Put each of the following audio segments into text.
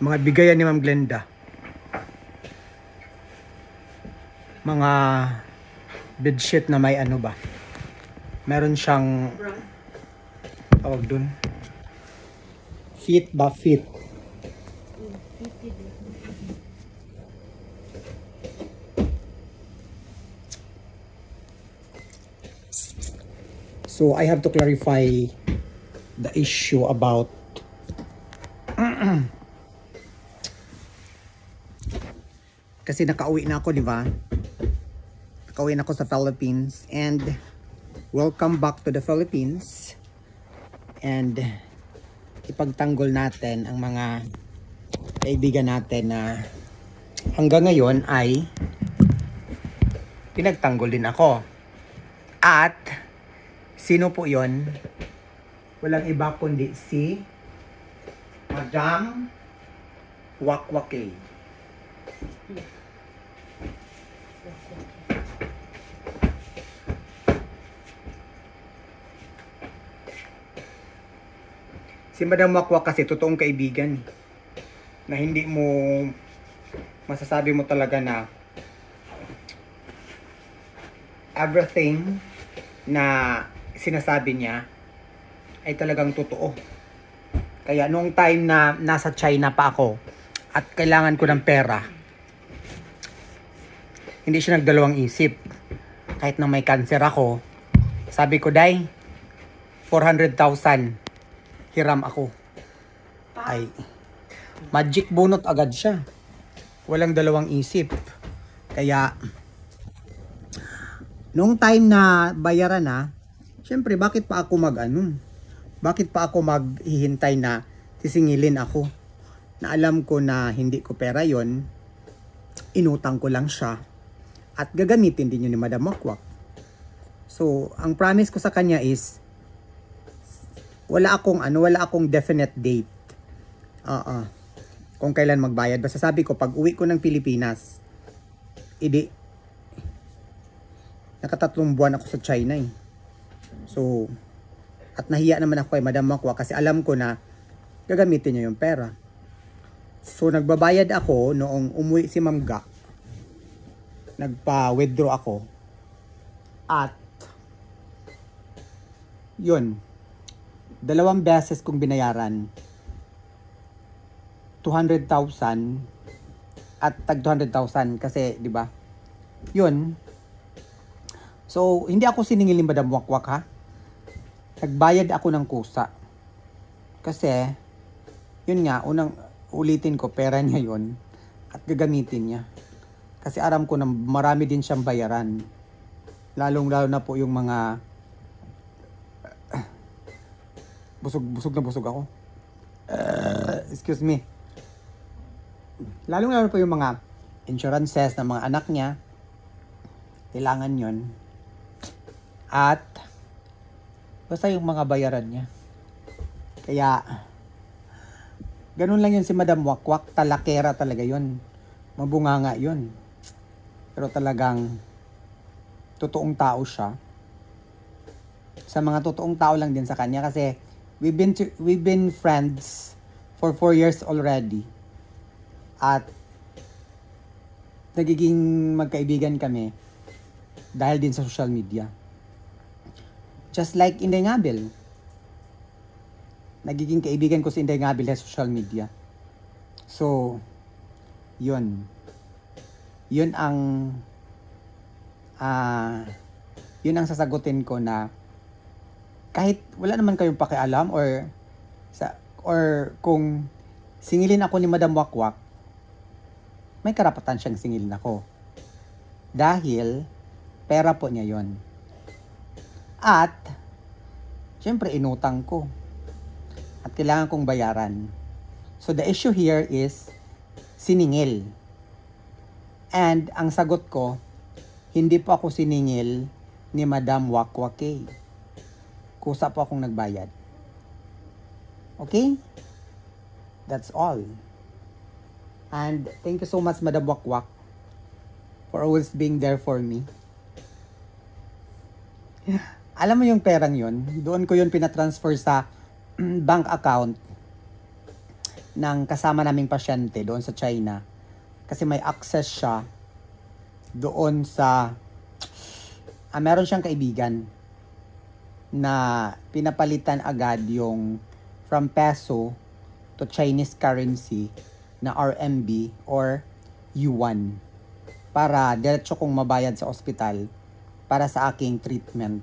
Mga bigayan ni Ma'am Glenda. Mga bedsheet na may ano ba. Meron siyang tawag dun. Fit ba? Fit. So I have to clarify the issue about kasi nakauwi na ako, di ba? Nakauwi na ako sa Philippines and welcome back to the Philippines. And ipagtanggol natin ang mga kaibigan natin na hanggang ngayon ay pinagtanggol din ako. At sino po yon? Walang iba kundi si Madam Wakwake. Si Madam Wakwak kasi totoong kaibigan na hindi mo masasabi mo talaga na everything na sinasabi niya ay talagang totoo. Kaya noong time na nasa China pa ako at kailangan ko ng pera, hindi siya nagdalawang isip. Kahit na may cancer ako, sabi ko, Day, 400,000 hiram ako. Ay, magic bunot agad siya. Walang dalawang isip. Kaya, noong time na bayaran na, syempre, bakit pa ako bakit pa ako maghihintay na sisingilin ako? Na alam ko na hindi ko pera yon, inutang ko lang siya. At gagamitin din yun ni Madam Wakwak. So, ang promise ko sa kanya is, wala akong definite date. Kung kailan magbayad. Basta sabi ko, pag uwi ko ng Pilipinas, nakatatlong buwan ako sa China eh. So, at nahiya naman ako kay Madam Wakwak kasi alam ko na gagamitin niya yung pera. So, nagbabayad ako noong umuwi si Ma'am Ga. Nagpa-withdraw ako. At, yun. 2 beses kong binayaran. 200,000 at tag 200,000 kasi, di ba? Yun. So, hindi ako siningil ni Madam Wakwak ha. Nagbayad ako ng kusa. Kasi, yun nga, ulitin ko, pera niya yun at gagamitin niya. Kasi aram ko na marami din siyang bayaran. Lalong-lalo na po yung mga busog na busog ako. Excuse me. Lalong-lalo po yung mga insurances ng mga anak niya. Kailangan yon. At basta yung mga bayaran niya. Kaya ganun lang yun si Madam Wakwak. Talakera talaga yun. Mabunganga yun. Pero talagang totoong tao siya. Sa mga totoong tao lang din sa kanya kasi we've been friends for 4 years already. At nagiging magkaibigan kami dahil din sa social media. Just like Inday Ngabel. Nagiging kaibigan ko si Inday Ngabel sa social media. So, yun. Yun ang sasagutin ko na kahit wala naman kayong pakialam or kung singilin ako ni Madam Wakwak, may karapatan siyang singilin ako. Dahil pera po niya yon. At syempre inutang ko. At kailangan kong bayaran. So the issue here is siningil. And ang sagot ko, hindi po ako siningil ni Madam Wakwake. Kusa po akong nagbayad. Okay? That's all. And thank you so much, Madam Wakwak, for always being there for me. Alam mo yung perang yun, doon ko yun pinatransfer sa bank account ng kasama naming pasyente doon sa China. Kasi may access siya doon sa meron siyang kaibigan na pinapalitan agad yung from peso to Chinese currency na RMB or yuan para diretso kong mabayad sa ospital para sa aking treatment.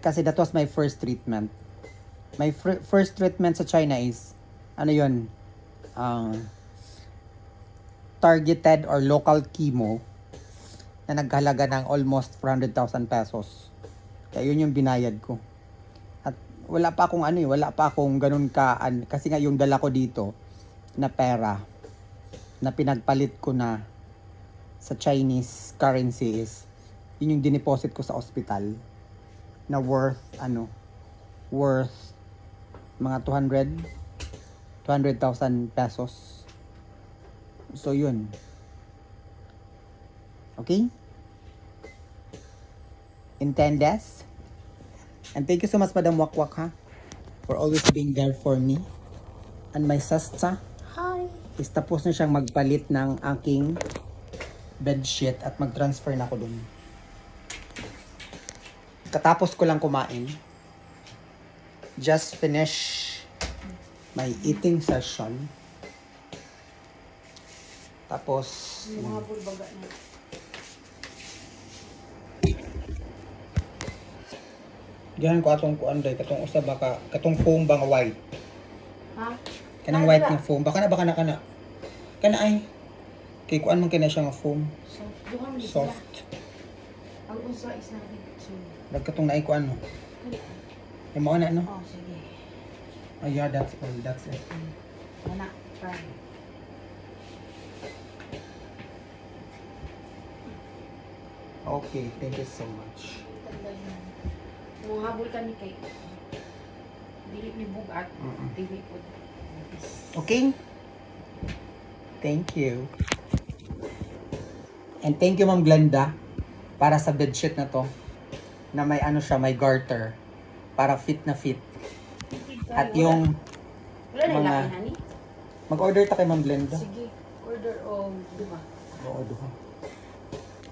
Kasi that was my first treatment. My first treatment sa China is ano yun, targeted or local chemo na naghalaga ng almost 400,000 pesos. Kaya yun yung binayad ko. At wala pa akong wala pa akong ganun kasi nga yung dala ko dito na pera na pinagpalit ko na sa Chinese currency is yun yung dineposit ko sa ospital na worth mga 200,000 pesos. So yun. Okay? Intendes? And thank you so much, Madam Wakwak, ha? For always being there for me. And my sister. Hi. Is tapos na siyang magpalit ng aking bedsheet at mag-transfer na ako dun. Katapos ko lang kumain. Just finish my eating session. Tapos, Yung mga bulbaga na. diyan ko atong kuanday, katong usa baka, katong foam bang white. Ha? Kanang white nga foam. Baka na. Kana ay. Kay kuan man kina siya nga foam. Soft. Duha man Soft. Ang usa is na dito. Nagkatong naay kuan no. Ay mo na no. Oh, sige. Oh yeah, that's all. That's it. Ana, try. Okay, thank you so much. Tanda yun. Muhabol kami kay dili mi bugat. Dili po. Okay? Thank you. And thank you, Ma'am Glenda, para sa bedsheet na to. Na may siya, may garter. Para fit na fit. At yung wala na mga- laki hani? mag-order ta kay Ma'am Glenda. Sige, order o duha. Oo, duha.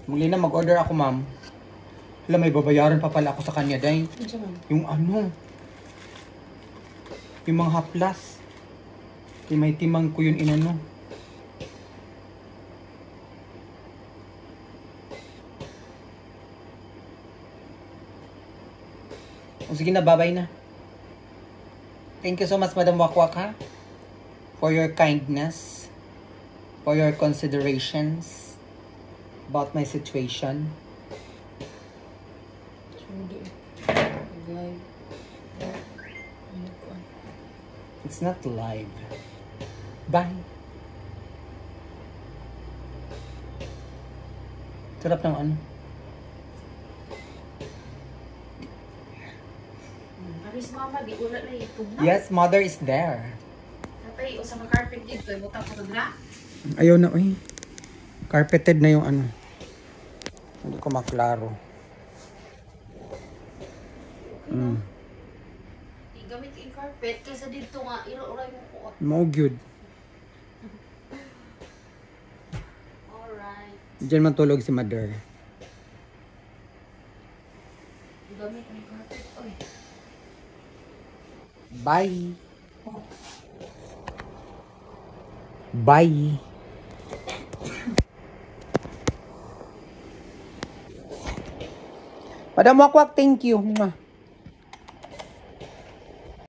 Muli na mag-order ako, ma'am. Hala, may babayaran pa pala ako sa kanya, dahil Unsa man? yung yung mga haplas. Yung may timang ko yun inano. O sige na, babay na. Thank you so much, Madam Wakwak, ha? For your kindness, for your considerations about my situation. Sudo. Live. Ano ko? It's not live. Bye. Sarap ng ano. Aris mama, di wala na itong na. Yes, mother is there. Tatay, o sa mga carpet dito, butang ko na. Ayaw na, uy. Carpeted na yung ano. Hindi ko maklaro. Gamit yung carpet, kaysa dito nga, iro-uray mo ko. Mau gyud. Alright. Diyan matulog si mother. Gamit yung carpet. Oy. Bye. Bye. Madam Wakwak, thank you. Mwah.